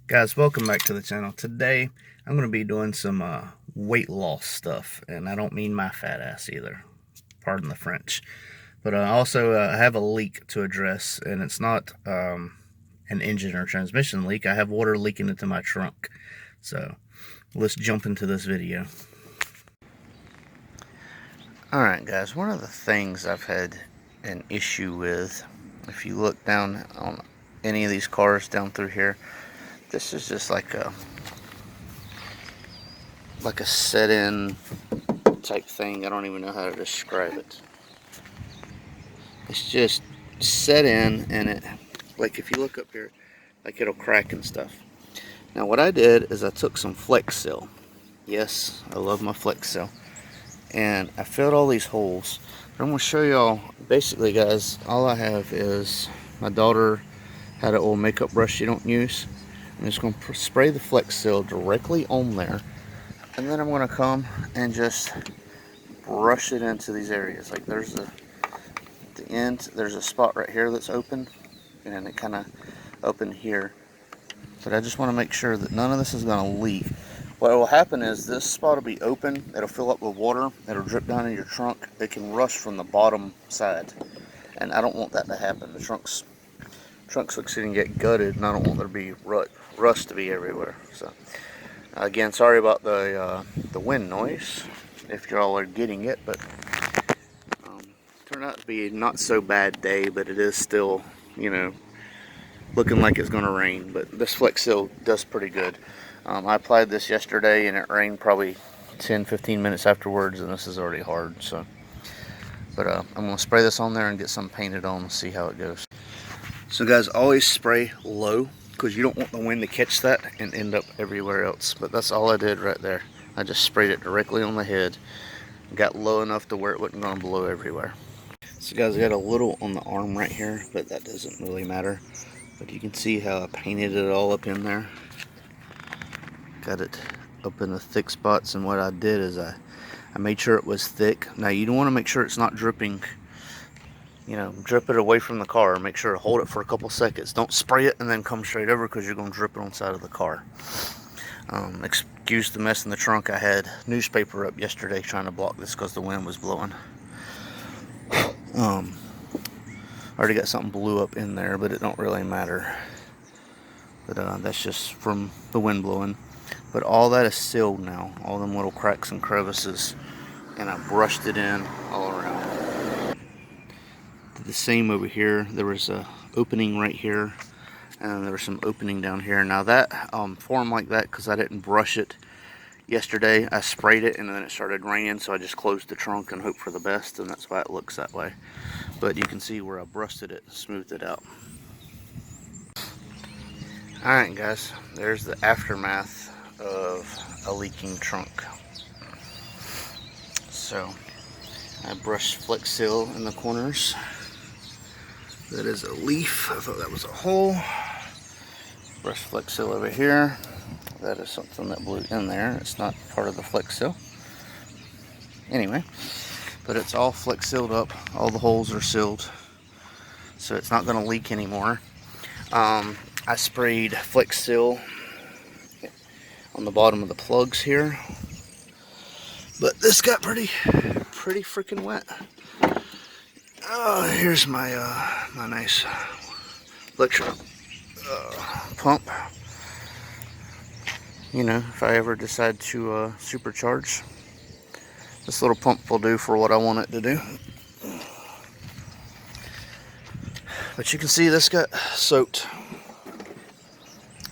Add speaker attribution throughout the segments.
Speaker 1: Guys, welcome back to the channel. Today, I'm going to be doing some weight loss stuff, and I don't mean my fat ass either. Pardon the French. But I also have a leak to address, and it's not an engine or transmission leak. I have water leaking into my trunk. So, let's jump into this video. Alright guys, one of the things I've had an issue with, if you look down on any of these cars down through here, this is just like a set-in type thing. I don't even know how to describe it. It's just set in, and it, like if you look up here, like it'll crack and stuff. Now what I did is I took some Flex Seal. Yes, I love my Flex Seal. And I filled all these holes. I'm going to show y'all, basically guys, all I have is, my daughter had an old makeup brush she don't use. I'm just going to spray the Flex Seal directly on there. And then I'm going to come and just brush it into these areas. Like there's the end, there's a spot right here that's open, and it kind of opened here. But I just want to make sure that none of this is going to leak. What will happen is this spot will be open, it'll fill up with water, it'll drip down in your trunk, it can rush from the bottom side. And I don't want that to happen. The trunk's fixing to get gutted, and I don't want there to be rust to be everywhere. So again, sorry about the wind noise, if y'all are getting it, but turned out to be a not so bad day, but it is still, you know, looking like it's going to rain. But this Flex Seal does pretty good. I applied this yesterday, and it rained probably 10-15 minutes afterwards, and this is already hard. So, but I'm going to spray this on there and get some painted on and see how it goes. So guys, always spray low, because you don't want the wind to catch that and end up everywhere else. But that's all I did right there. I just sprayed it directly on the head. Got low enough to where it wasn't going to blow everywhere. So guys, I got a little on the arm right here, but that doesn't really matter. But you can see how I painted it all up in there. Got it up in the thick spots, and what I did is I made sure it was thick. Now you don't want to make sure it's not dripping. You know, drip it away from the car. Make sure to hold it for a couple seconds. Don't spray it and then come straight over, because you're going to drip it on the side of the car. Excuse the mess in the trunk. I had newspaper up yesterday trying to block this because the wind was blowing. I already got something blew up in there, but it don't really matter. But that's just from the wind blowing. But all that is sealed now. All them little cracks and crevices. And I brushed it in all around. Did the same over here. There was a opening right here, and there was some opening down here. Now that formed like that because I didn't brush it yesterday. I sprayed it, and then it started raining, so I just closed the trunk and hoped for the best, and that's why it looks that way. But you can see where I brushed it, smoothed it out. Alright guys, there's the aftermath of a leaking trunk. So I brushed Flex Seal in the corners. That is a leaf. I thought that was a hole. Brush Flex Seal over here. That is something that blew in there. It's not part of the Flex Seal. Anyway, but it's all Flex Sealed up. All the holes are sealed, so it's not going to leak anymore. I sprayed Flex Seal on the bottom of the plugs here, but this got pretty freaking wet. Oh, here's my my nice electric pump. You know, if I ever decide to supercharge, this little pump will do for what I want it to do. But you can see this got soaked,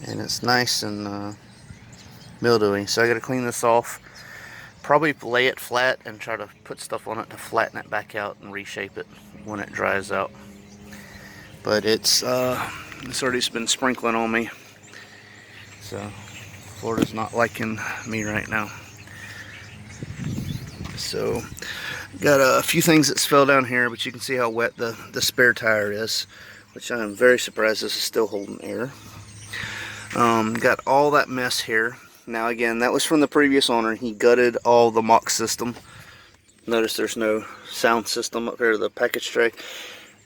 Speaker 1: and it's nice and mildewy, so I got to clean this off. Probably lay it flat and try to put stuff on it to flatten it back out and reshape it when it dries out. But it's already been sprinkling on me, so Florida's not liking me right now. So got a few things that fell down here, but you can see how wet the spare tire is, which I am very surprised this is still holding air. Got all that mess here. Now again, that was from the previous owner. He gutted all the MOX system. Notice there's no sound system up here, the package tray,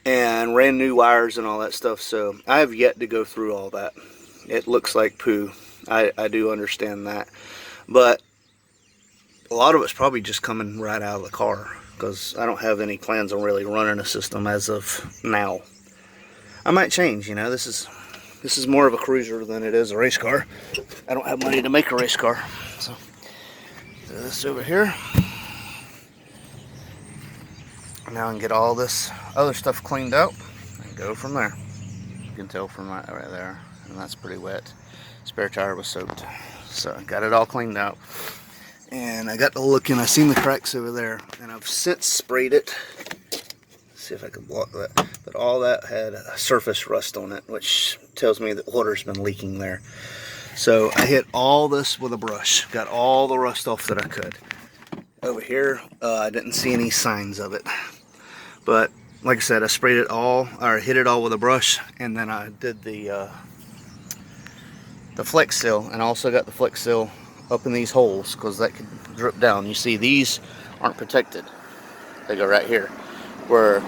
Speaker 1: and ran new wires and all that stuff. So I have yet to go through all that. it looks like poo. I do understand that, but a lot of it's probably just coming right out of the car, because I don't have any plans on really running a system as of now. I might change, you know. This is more of a cruiser than it is a race car. I don't have money to make a race car, so throw this over here. Now I can get all this other stuff cleaned out and go from there. You can tell from right there, and that's pretty wet. Spare tire was soaked, so I got it all cleaned out. And I got to looking, I seen the cracks over there, and I've since sprayed it. Let's see if I can block that. But all that had a surface rust on it, which tells me that water's been leaking there. So I hit all this with a brush, got all the rust off that I could. Over here, I didn't see any signs of it. But like I said, I sprayed it all, or hit it all with a brush, and then I did the Flex Seal, and I also got the Flex Seal up in these holes, because that could drip down. You see, these aren't protected. They go right here, where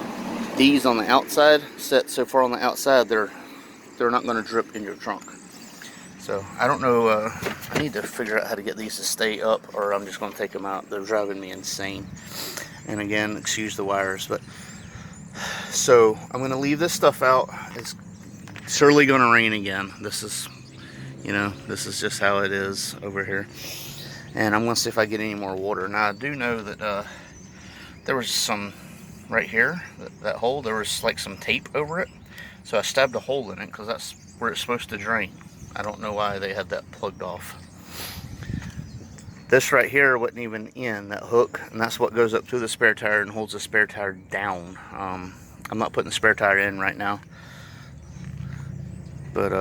Speaker 1: these on the outside, set so far on the outside, they're not going to drip in your trunk. So I don't know, I need to figure out how to get these to stay up, or I'm just going to take them out. They're driving me insane. And again, excuse the wires, but so I'm going to leave this stuff out. It's surely going to rain again. This is, you know, this is just how it is over here. And I'm going to see if I get any more water. Now I do know that there was some right here, that hole, there was like some tape over it. So I stabbed a hole in it, because that's where it's supposed to drain. I don't know why they had that plugged off. This right here wasn't even in that hook, and that's what goes up through the spare tire and holds the spare tire down. I'm not putting the spare tire in right now, but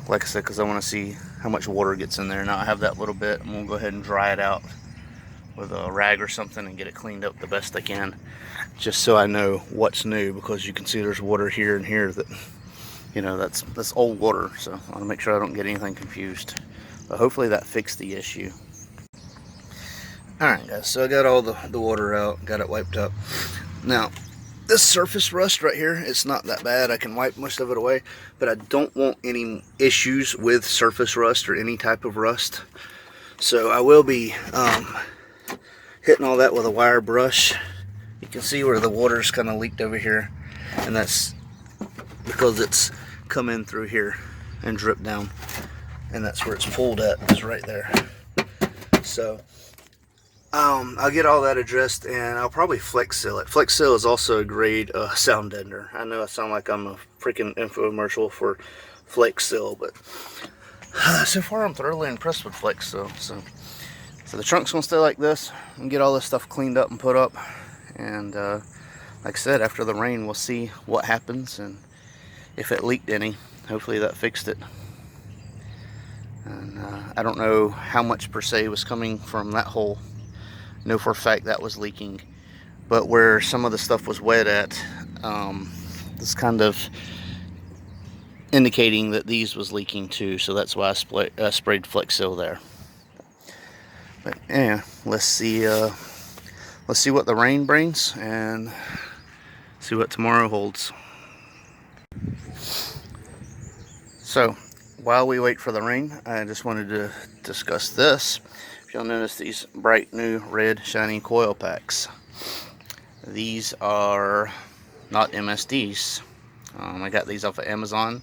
Speaker 1: like I said, because I want to see how much water gets in there. Now I have that little bit. I'm gonna go ahead and dry it out with a rag or something and get it cleaned up the best I can, just so I know what's new, because you can see there's water here and here that, you know, that's old water. So I want to make sure I don't get anything confused, but hopefully that fixed the issue. Alright guys, so I got all the water out, got it wiped up. Now this surface rust right here, it's not that bad. I can wipe most of it away, but I don't want any issues with surface rust or any type of rust. So I will be hitting all that with a wire brush. You can see where the water's kind of leaked over here, and that's because it's come in through here and dripped down, and that's where it's pulled at, is right there. So I'll get all that addressed, and I'll probably Flex Seal it. Flex Seal is also a great sound deadener. I know I sound like I'm a freaking infomercial for Flex Seal, but so far I'm thoroughly impressed with Flex Seal. So the trunk's gonna stay like this, and get all this stuff cleaned up and put up. And like I said, after the rain, we'll see what happens, and if it leaked any, hopefully that fixed it. And I don't know how much per se was coming from that hole. Know for a fact that was leaking, but where some of the stuff was wet at, it's kind of indicating that these was leaking too. So that's why I sprayed Flex Seal there. But yeah, let's see what the rain brings, and see what tomorrow holds. So while we wait for the rain, I just wanted to discuss this. If you'll notice these bright new red shiny coil packs, these are not MSDs. I got these off of Amazon.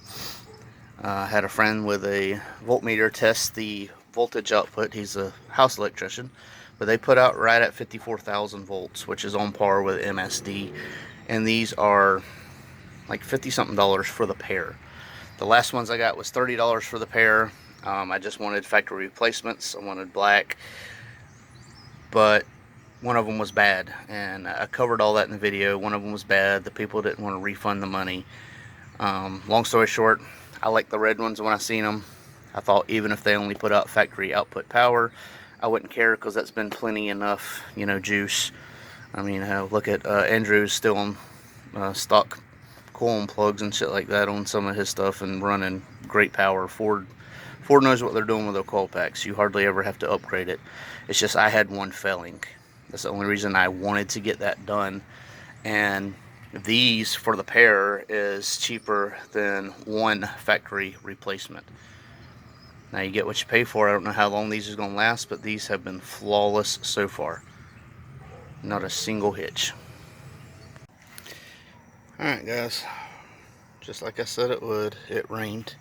Speaker 1: I had a friend with a voltmeter test the voltage output. He's a house electrician, but they put out right at 54,000 volts, which is on par with MSD. And these are like $50 something for the pair. The last ones I got was $30 for the pair. I just wanted factory replacements. I wanted black, but one of them was bad, and I covered all that in the video. One of them was bad. The people didn't want to refund the money. Long story short, I liked the red ones when I seen them. I thought even if they only put out factory output power, I wouldn't care, because that's been plenty enough, you know, juice. I mean, look at Andrew's still on stock coil plugs and shit like that on some of his stuff, and running great power. Ford knows what they're doing with their coil packs. You hardly ever have to upgrade it. It's just I had one failing. That's the only reason I wanted to get that done. And these for the pair is cheaper than one factory replacement. Now you get what you pay for. I don't know how long these are going to last, but these have been flawless so far. Not a single hitch. Alright guys, just like I said it would, it rained.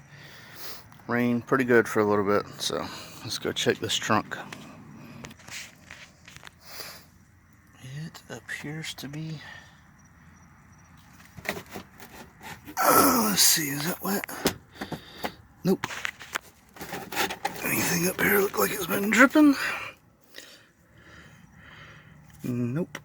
Speaker 1: Rained pretty good for a little bit, so let's go check this trunk. It appears to be... let's see, is that wet? Nope. Anything up here look like it's been dripping? Nope.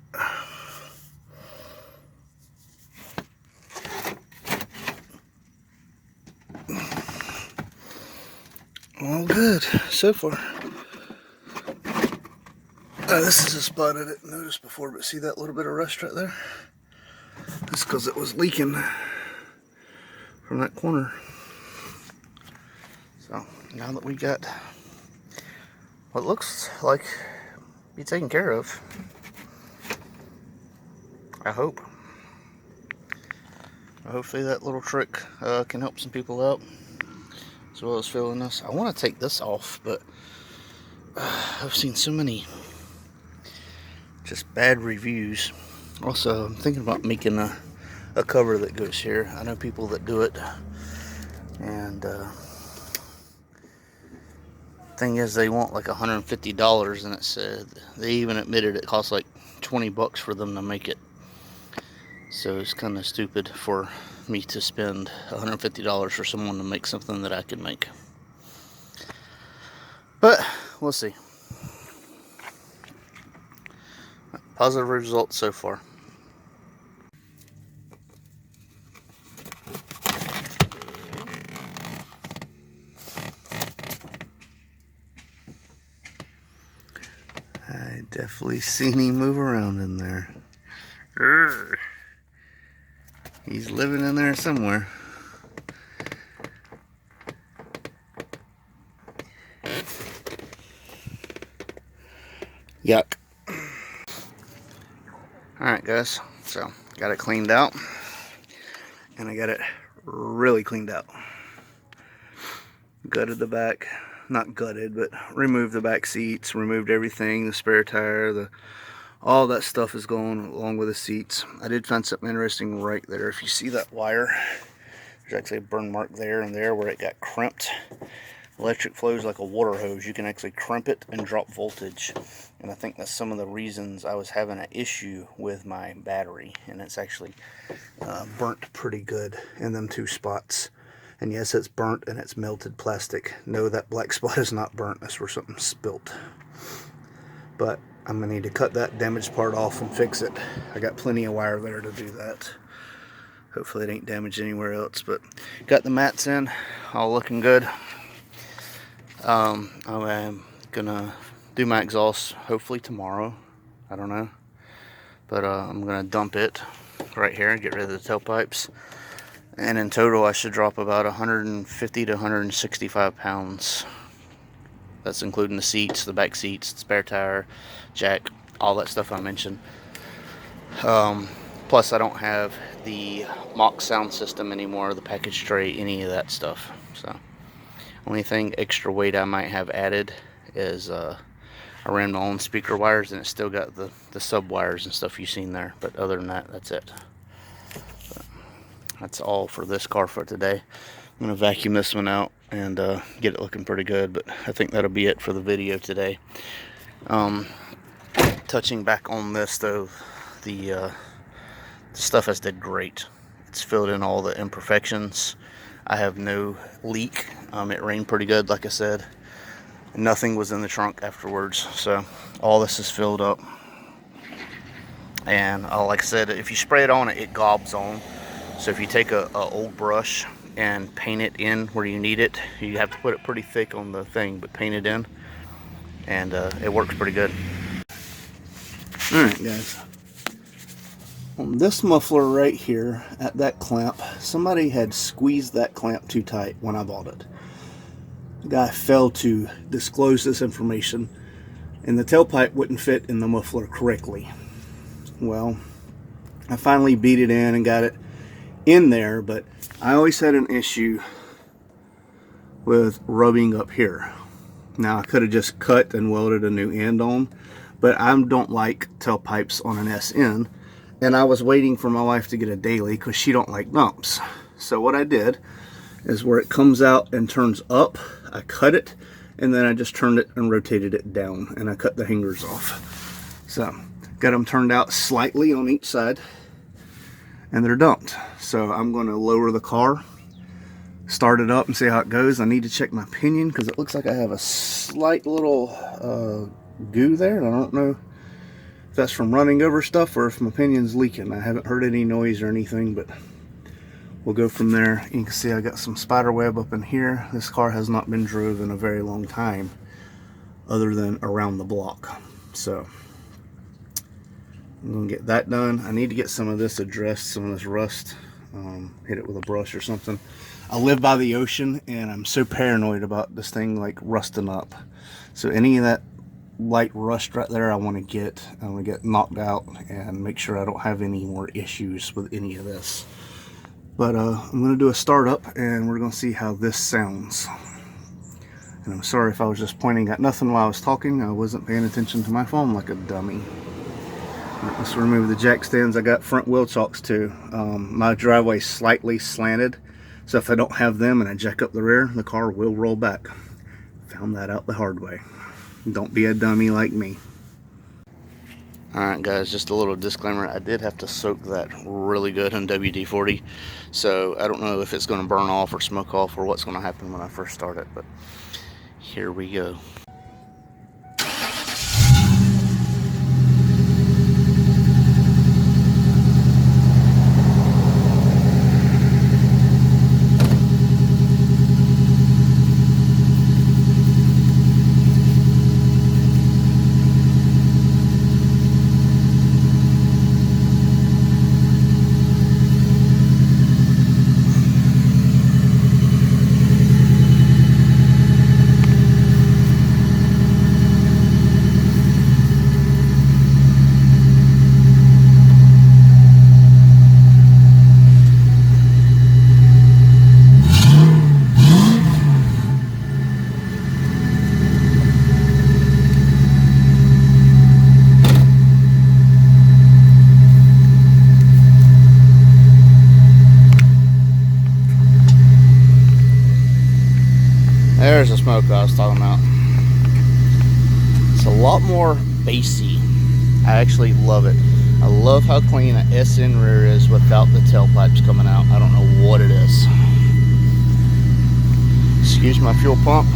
Speaker 1: All good so far. This is a spot I didn't notice before, but see that little bit of rust right there? That's because it was leaking from that corner. So now that we got what looks like be taken care of, I hope. Hopefully that little trick can help some people out, as well as filling this. I want to take this off, but I've seen so many just bad reviews. Also, I'm thinking about making a cover that goes here. I know people that do it, and thing is, they want like $150, and it said they even admitted it costs like 20 bucks for them to make it. So it's kind of stupid for me to spend $150 for someone to make something that I can make. But we'll see. Positive results so far. I definitely seen him move around in there. Urgh. He's living in there somewhere. Yuck. Alright guys, so got it cleaned out, and I got it really cleaned out. Gutted the back, not gutted, but removed the back seats, removed everything, the spare tire, all that stuff is going along with the seats. I did find something interesting right there. If you see that wire, there's actually a burn mark there and there where it got crimped. Electric flows like a water hose. You can actually crimp it and drop voltage. And I think that's some of the reasons I was having an issue with my battery. And it's actually burnt pretty good in them two spots. And yes, it's burnt and it's melted plastic. No, that black spot is not burnt. That's where something spilt. But I'm going to need to cut that damaged part off and fix it. I got plenty of wire there to do that. Hopefully it ain't damaged anywhere else. But got the mats in, all looking good. I'm gonna do my exhaust hopefully tomorrow. I don't know, but I'm gonna dump it right here and get rid of the tailpipes. And in total, I should drop about 150 to 165 pounds. That's including the seats, the back seats, the spare tire, jack, all that stuff I mentioned. Plus, I don't have the Mach sound system anymore, the package tray, any of that stuff. So, only thing extra weight I might have added is I ran my own speaker wires, and it's still got the sub wires and stuff you've seen there. But other than that, that's it. But that's all for this car for today. I'm going to vacuum this one out and get it looking pretty good, but I think that'll be it for the video today. Touching back on this though, the stuff has did great. It's filled in all the imperfections. I have no leak. It rained pretty good, like I said. Nothing was in the trunk afterwards, so all this is filled up. And like I said, if you spray it on it, it gobs on. So if you take a old brush and paint it in where you need it, you have to put it pretty thick on the thing, but paint it in, and it works pretty good. Alright guys, on this muffler right here at that clamp, somebody had squeezed that clamp too tight when I bought it. The guy failed to disclose this information, and the tailpipe wouldn't fit in the muffler correctly. Well, I finally beat it in and got it in there, but I always had an issue with rubbing up here. Now I could have just cut and welded a new end on, but I don't like tailpipes on an SN, and I was waiting for my wife to get a daily because she don't like bumps. So what I did is where it comes out and turns up, I cut it, and then I just turned it and rotated it down, and I cut the hangers off. So got them turned out slightly on each side, and they're dumped. So I'm going to lower the car, start it up, and see how it goes. I need to check my pinion because it looks like I have a slight little goo there, and I don't know if that's from running over stuff or if my pinion's leaking. I haven't heard any noise or anything, but we'll go from there. You can see I got some spider web up in here. This car has not been drove in a very long time other than around the block. So I'm gonna get that done. I need to get some of this addressed, some of this rust. Hit it with a brush or something. I live by the ocean and I'm so paranoid about this thing like rusting up. So any of that light rust right there I want to get knocked out and make sure I don't have any more issues with any of this. But I'm going to do a startup and we're going to see how this sounds. And I'm sorry if I was just pointing at nothing while I was talking. I wasn't paying attention to my phone like a dummy. Let's remove the jack stands. I got front wheel chocks too. My driveway's slightly slanted, so if I don't have them and I jack up the rear, the car will roll back. Found that out the hard way. Don't be a dummy like me. Alright guys, just a little disclaimer. I did have to soak that really good in WD-40, so I don't know if it's going to burn off or smoke off or what's going to happen when I first start it, but here we go. There's the smoke I was talking about. It's a lot more bassy. I actually love it. I love how clean an SN rear is without the tailpipes coming out. I don't know what it is. Excuse my fuel pump.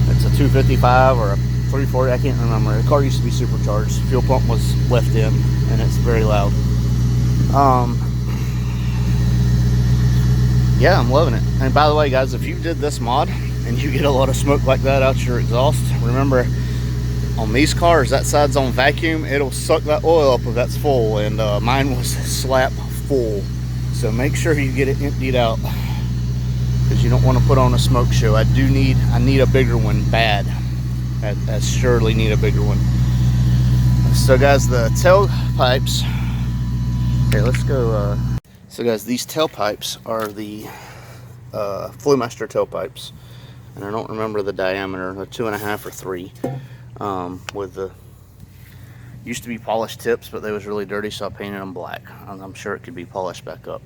Speaker 1: It's a 255 or a 340, I can't remember. The car used to be supercharged. Fuel pump was left in and it's very loud. Yeah, I'm loving it. And by the way guys, if you did this mod and you get a lot of smoke like that out your exhaust, remember on these cars that side's on vacuum, it'll suck that oil up if that's full, and mine was slap full. So make sure you get it emptied out because you don't want to put on a smoke show. I need a bigger one bad. I surely need a bigger one. So guys, the tailpipes, okay, let's go. So guys, these tailpipes are the Flowmaster tailpipes, and I don't remember the diameter. They're 2.5 or 3. With the used to be polished tips, but they was really dirty, so I painted them black. I'm sure it could be polished back up,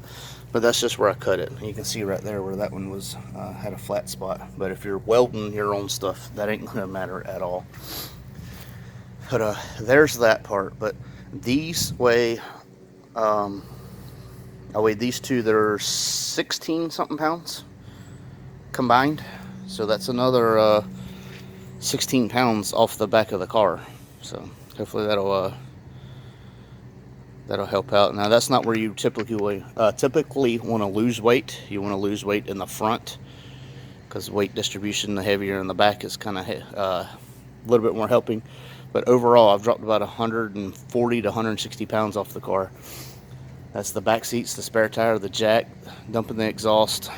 Speaker 1: but that's just where I cut it. You can see right there where that one was had a flat spot. But if you're welding your own stuff, that ain't gonna matter at all. But there's that part. But these weigh I weighed these two, they're 16 something pounds combined, so that's another 16 pounds off the back of the car. So hopefully that'll help out. Now that's not where you typically want to lose weight. You want to lose weight in the front because weight distribution, the heavier in the back is kind of a little bit more helping. But overall, I've dropped about 140 to 160 pounds off the car. That's the back seats, the spare tire, the jack, dumping the exhaust,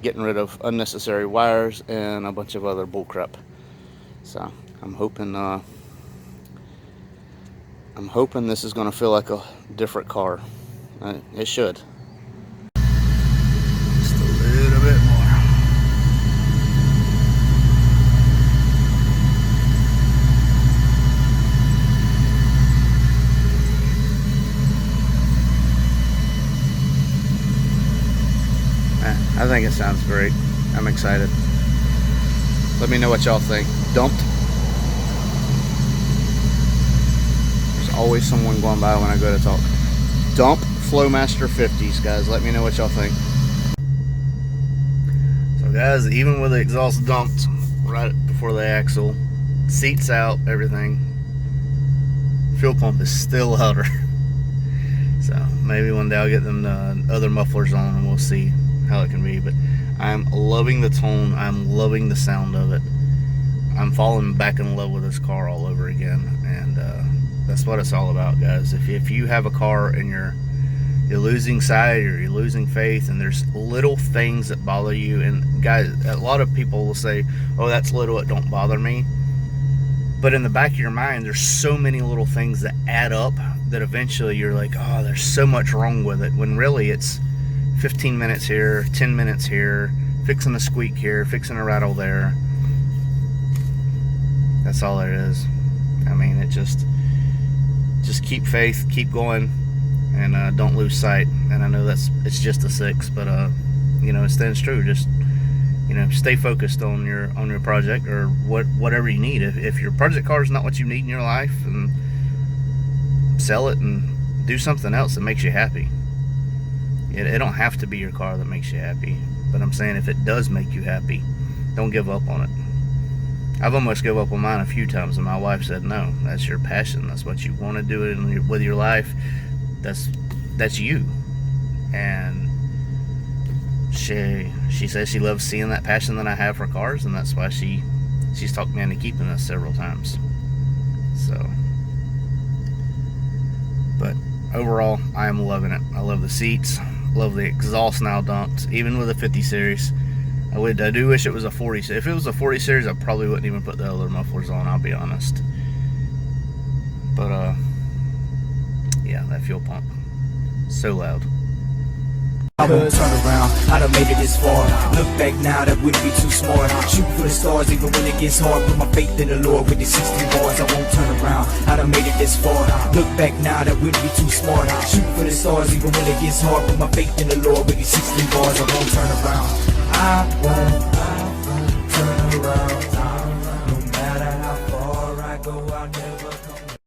Speaker 1: getting rid of unnecessary wires, and a bunch of other bull crap. So I'm hoping this is going to feel like a different car. It should. Just a little bit more. think it sounds great. I'm excited. Let me know what y'all think. Dumped. There's always someone going by when I go to talk. Dump Flowmaster 50s, guys. Let me know what y'all think. So guys, even with the exhaust dumped right before the axle, seats out, everything, fuel pump is still louder. So maybe one day I'll get them other mufflers on and we'll see how it can be. But I'm loving the tone. I'm loving the sound of it. I'm falling back in love with this car all over again, and that's what it's all about, guys. If you have a car and you're losing sight or you're losing faith, and there's little things that bother you, and guys, a lot of people will say, oh, that's little, it don't bother me. But in the back of your mind, there's so many little things that add up that eventually you're like, oh, there's so much wrong with it, when really it's 15 minutes here, 10 minutes here, fixing a squeak here, fixing a rattle there. That's all there is. I mean, it just keep faith, keep going, and don't lose sight. And I know it's just a 6, but you know, it stands true. Just, you know, stay focused on your project, or whatever you need. If your project car is not what you need in your life, and sell it and do something else that makes you happy. It don't have to be your car that makes you happy, but I'm saying if it does make you happy, don't give up on it. I've almost given up on mine a few times, and my wife said, no, that's your passion. That's what you want to do with your life. That's you. And she says she loves seeing that passion that I have for cars, and that's why she's talked me into keeping this several times. So, but overall, I am loving it. I love the seats, love the exhaust now dumped, even with a 50 series. I do wish it was a 40. If it was a 40 series, I probably wouldn't even put the other mufflers on, I'll be honest. But yeah, that fuel pump, so loud.
Speaker 2: I won't turn around, I done made it this far. Look back now, that wouldn't be too smart. Shoot for the stars even when it gets hard. Put my faith in the Lord with these 16 bars. I won't turn around, I done made it this far. Look back now, that wouldn't be too smart. Shoot for the stars even when it gets hard. Put my faith in the Lord with these 16 bars. I won't turn around, I won't turn around. No matter how far I go, I'll never come.